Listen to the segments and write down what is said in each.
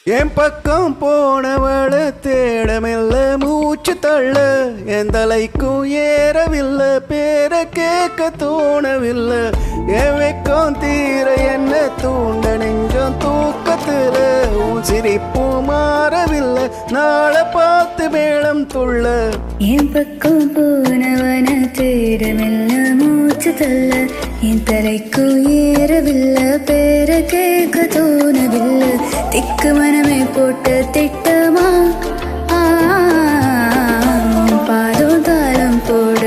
என் பக்கம் போனவள தேடமில்ல மூச்சு தள்ள என் தலைக்கும் ஏறவில்லை பேர கேட்க தோணவில்லை என் வெக்கம் தீர என்ன தூண்ட நெஞ்சம் தூக்கத்துல உன் சிரிப்பும் மாறவில்லை நாளை பார்த்து மேளம் துள்ள என் பக்கம் போனவன தேடமில்ல மூச்சு தள்ள என் தலைக்கும் ஏறவில்லை பேர கேட்க தோணவில்லை திக்கு மனமே போட்டு திட்டமா பாதம் தாளம் போட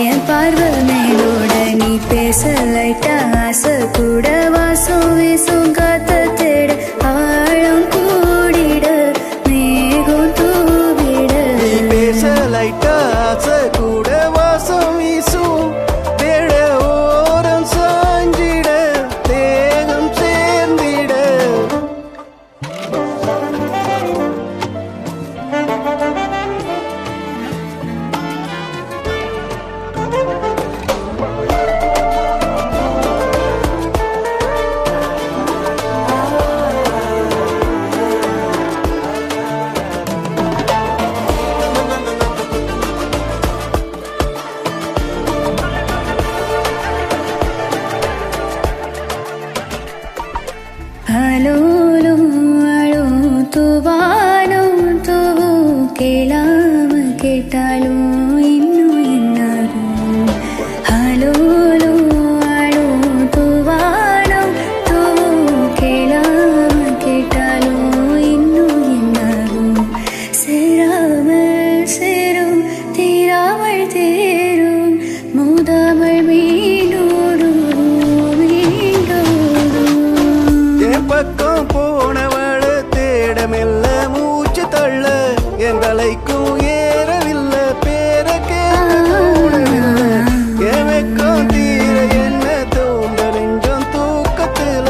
என் பார்வை மேலோட நீ பேச லைட்டா ஆசை கூட வாசம் வீசும் காத்த தேட ஆழம் கூடிட மேகம் தூவிட நீ பேச லைட்டா ஆசை கூட வாசம் வீசும் தேட ஓரம் சாஞ்சிட தேகம் சேர்ந்திட ஹலோ அழோ துவானோ துவோ கேளாம கேட்டாலும் இன்னும் என்னாகும் ஹலோ அழோ துவானோ துவோ கேளாம கேட்டாலும் இன்னும் என்னாகும் சேராமல் சேரும் தீராமல் தேரும் மூதாமல் மீனோடும் பக்கம் போனவள தேடமில்ல மூச்சு தள்ள என் தலைக்கும் ஏறவில்லை பேர கேட்க தோணவில்லை என் வெக்கம் தீர என்ன தோண்ட நெஞ்சம் தூக்கத்துல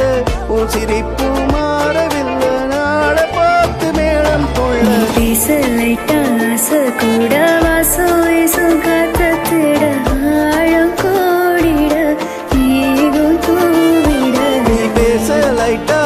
உன் சிரிப்பு மாறவில்லை நாளை பார்த்து மேளம் கொள்ள பேச லைட்டா ஆசை கூட வாசம் வீசும் காத்திட ஆழம் கோடிட மேகம் தூவிட நீ பேச லைட்டா